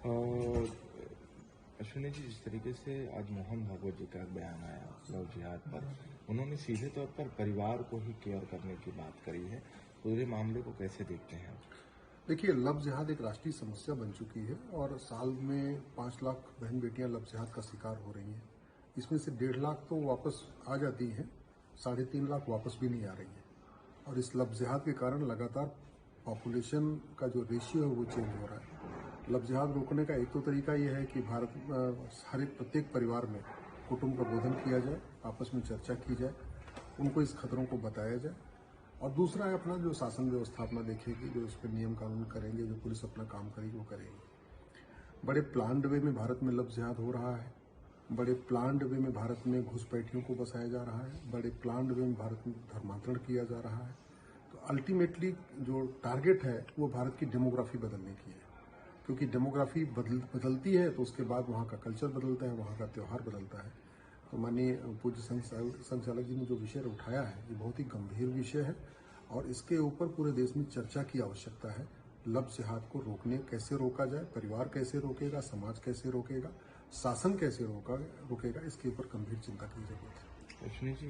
और अश्विनी जी, जिस तरीके से आज मोहन भागवत जी का एक बयान आया लव जिहाद पर, उन्होंने सीधे तौर पर परिवार को ही केयर करने की बात करी है। पूरे मामले को कैसे देखते हैं? देखिए, लव जिहाद एक राष्ट्रीय समस्या बन चुकी है और साल में 5 लाख बहन बेटियां लव जिहाद का शिकार हो रही हैं। इसमें से 1.5 लाख तो वापस आ जाती हैं, 3.5 लाख वापस भी नहीं आ रही हैं। और इस लव जिहाद के कारण लगातार पॉपुलेशन का जो रेशियो है वो चेंज हो रहा है। लव जिहाद रोकने का एक तो तरीका यह है कि हर एक प्रत्येक परिवार में कुटुंब प्रबोधन किया जाए, आपस में चर्चा की जाए, उनको इस खतरों को बताया जाए। और दूसरा है अपना जो शासन व्यवस्था अपना देखेगी, जो इस पर नियम कानून करेंगे, जो पुलिस अपना काम करेगी वो करेगी। बड़े प्लान्ड वे में भारत में लव जिहाद हो रहा है। बड़े प्लान्ड वे में भारत में घुसपैठियों को बसाया जा रहा है। बड़े प्लान्ड वे में भारत में धर्मांतरण किया जा रहा है। तो अल्टीमेटली जो टारगेट है वो भारत की डेमोग्राफी बदलने की है, क्योंकि डेमोग्राफी बदलती है तो उसके बाद वहाँ का कल्चर बदलता है, वहाँ का त्यौहार बदलता है। तो माननीय पूज्य संचालक जी ने जो विषय उठाया है ये बहुत ही गंभीर विषय है और इसके ऊपर पूरे देश में चर्चा की आवश्यकता है। लव जिहाद को कैसे रोका जाए, परिवार कैसे रोकेगा, समाज कैसे रोकेगा, शासन कैसे रोकेगा, इसके ऊपर गंभीर चिंता की जरूरत है। अश्विनी जी,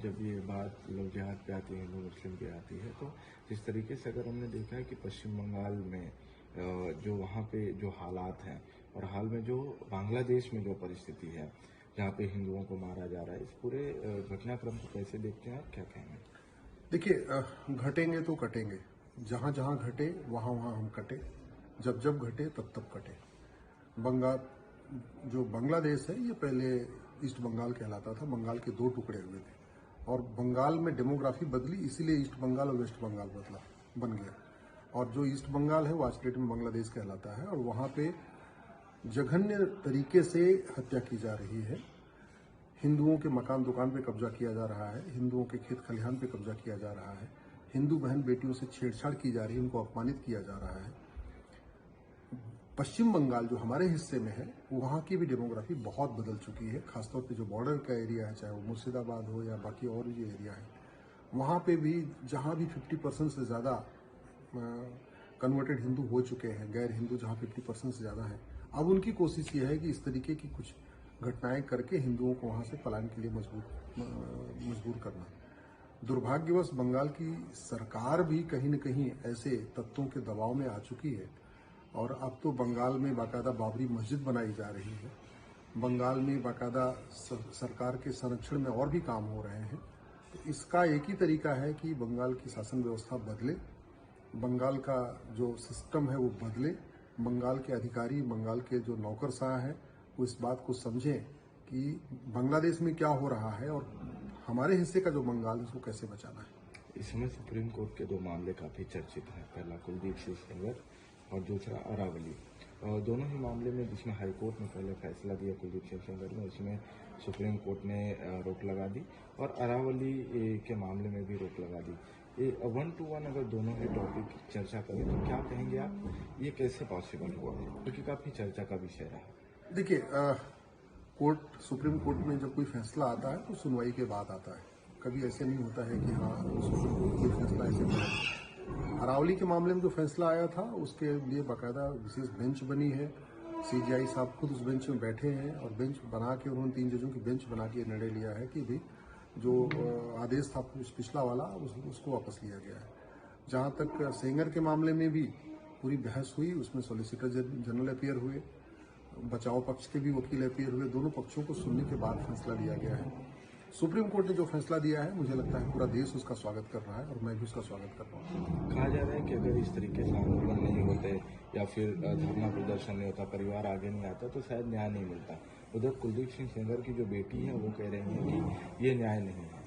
जब ये बात लव जिहाद पे आती है, हिंदू मुस्लिम पे आती है, तो जिस तरीके से अगर हमने देखा है कि पश्चिम बंगाल में जो वहाँ पे जो हालात हैं और हाल में जो बांग्लादेश में जो परिस्थिति है जहाँ पे हिंदुओं को मारा जा रहा है, इस पूरे घटनाक्रम को कैसे देखते हैं, आप क्या कहेंगे? देखिए, घटेंगे तो कटेंगे, जहां जहां घटे वहां वहां हम कटे, जब जब घटे तब तब कटे। बंगाल जो बांग्लादेश है ये पहले ईस्ट बंगाल कहलाता था। बंगाल के 2 टुकड़े हुए थे और बंगाल में डेमोग्राफी बदली, इसीलिए ईस्ट बंगाल और वेस्ट बंगाल बन गया। और जो ईस्ट बंगाल है वो आज के डेट में बांग्लादेश कहलाता है और वहां पे जघन्य तरीके से हत्या की जा रही है। हिंदुओं के मकान दुकान पे कब्जा किया जा रहा है, हिंदुओं के खेत खलिहान पे कब्जा किया जा रहा है, हिंदू बहन बेटियों से छेड़छाड़ की जा रही है, उनको अपमानित किया जा रहा है। पश्चिम बंगाल जो हमारे हिस्से में है वहां की भी डेमोग्राफी बहुत बदल चुकी है, खासतौर पे जो बॉर्डर का एरिया है, चाहे वो मुर्शिदाबाद हो या बाकी और भी एरिया है, वहां पे भी जहां भी 50% से ज्यादा कन्वर्टेड हिंदू हो चुके हैं, गैर हिंदू जहां 50% से ज्यादा है, अब उनकी कोशिश ये है कि इस तरीके की कुछ घटनाएं करके हिंदुओं को वहां से पलायन के लिए मजबूर करना। दुर्भाग्यवश बंगाल की सरकार भी कहीं न कहीं ऐसे तत्वों के दबाव में आ चुकी है और अब तो बंगाल में बाकायदा बाबरी मस्जिद बनाई जा रही है। बंगाल में बाकायदा सरकार के संरक्षण में और भी काम हो रहे हैं। तो इसका एक ही तरीका है कि बंगाल की शासन व्यवस्था बदले, बंगाल का जो सिस्टम है वो बदले, बंगाल के अधिकारी, बंगाल के जो नौकरशाह हैं वो इस बात को समझें कि बांग्लादेश में क्या हो रहा है और हमारे हिस्से का जो बंगाल है उसको कैसे बचाना है। इस समय सुप्रीम कोर्ट के 2 मामले काफी चर्चित हैं। पहला कुलदीप सिंह सेंगर और दूसरा अरावली। दोनों ही मामले में जिसमें हाईकोर्ट ने पहले फैसला दिया कुलदीप सिंह सेंगर में, उसमें सुप्रीम कोर्ट ने रोक लगा दी और अरावली के मामले में भी रोक लगा दी। 1 to 1 अगर दोनों ही टॉपिक चर्चा करें तो क्या कहेंगे आप, ये कैसे पॉसिबल हुआ? क्योंकि काफी चर्चा का विषय रहा। देखिए, सुप्रीम कोर्ट में जब कोई फैसला आता है तो सुनवाई के बाद आता है। कभी ऐसे नहीं होता है कि हाँ सुप्रीम कोर्ट कोई फैसला ऐसे नहीं। अरावली के मामले में जो फैसला आया था उसके लिए बाकायदा विशेष बेंच बनी है। सीजीआई साहब खुद उस बेंच में बैठे हैं और बेंच बना के उन्होंने 3 जजों की बेंच बना के निर्णय लिया है कि भाई जो आदेश था पिछला वाला उसको वापस लिया गया है। जहां तक सेंगर के मामले में भी पूरी बहस हुई, उसमें सॉलिसिटर जनरल अपीयर हुए, बचाव पक्ष के भी वकील अपीयर हुए, दोनों पक्षों को सुनने के बाद फैसला लिया गया है। सुप्रीम कोर्ट ने जो फैसला दिया है मुझे लगता है पूरा देश उसका स्वागत कर रहा है और मैं भी उसका स्वागत कर रहा हूँ। कहा जा रहा है कि अगर इस तरीके से आंदोलन नहीं होते या फिर धरना प्रदर्शन नहीं होता, परिवार आगे नहीं आता, तो शायद न्याय नहीं मिलता। उधर कुलदीप सिंह सेंगर की जो बेटी है वो कह रही है कि ये न्याय नहीं है।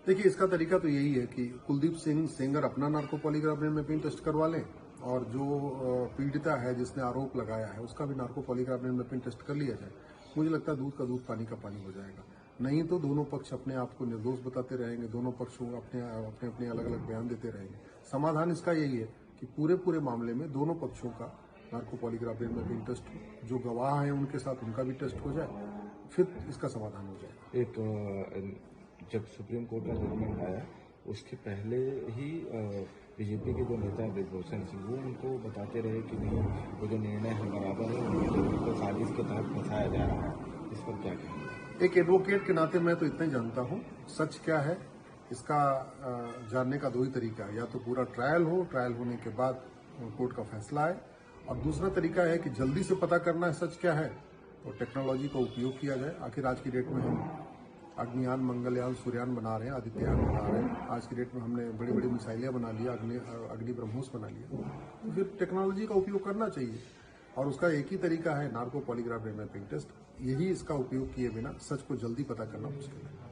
देखिए, इसका तरीका तो यही है कि कुलदीप सिंह सेंगर अपना नार्को पॉलीग्राफ मैपिंग टेस्ट करवा लें और जो पीड़िता है जिसने आरोप लगाया है उसका भी नार्को पॉलीग्राफ मैपिंग टेस्ट कर लिया जाए। मुझे लगता है दूध का दूध पानी का पानी हो जाएगा। नहीं तो दोनों पक्ष अपने आप को निर्दोष बताते रहेंगे, दोनों पक्ष अपने अलग अलग बयान देते रहेंगे। समाधान इसका यही है कि पूरे मामले में दोनों पक्षों का नार्को पॉलीग्राफ मैपिंग टेस्ट हो, जो गवाह हैं उनके साथ उनका भी टेस्ट हो जाए, फिर इसका समाधान हो जाएगा। एक जब सुप्रीम कोर्ट का जजमेंट आया उसके पहले ही बीजेपी के जो नेता हैं ब्रिजभूषण सिंह, वो उनको बताते रहे कि नहीं, वो जो निर्णय है बराबर है, उनको साजिश के तहत फंसाया जा रहा है। इस पर क्या कहेंगे? एक एडवोकेट के नाते मैं तो इतना ही जानता हूँ, सच क्या है इसका जानने का दो ही तरीका है। या तो पूरा ट्रायल हो, ट्रायल होने के बाद कोर्ट का फैसला आए, और दूसरा तरीका है कि जल्दी से पता करना है सच क्या है, तो टेक्नोलॉजी का उपयोग किया जाए। आखिर आज की डेट में हम अग्नियान, मंगलयान, सूर्यान बना रहे हैं, आदित्ययान बना रहे हैं। आज की डेट में हमने बड़ी बड़ी मिसाइलें बना लिया, अग्नि ब्रह्मोस बना लिया। तो फिर टेक्नोलॉजी का उपयोग करना चाहिए, और उसका एक ही तरीका है, नार्को पॉलीग्राफ मैपिंग टेस्ट। यही इसका उपयोग किए बिना सच को जल्दी पता करना मुश्किल है।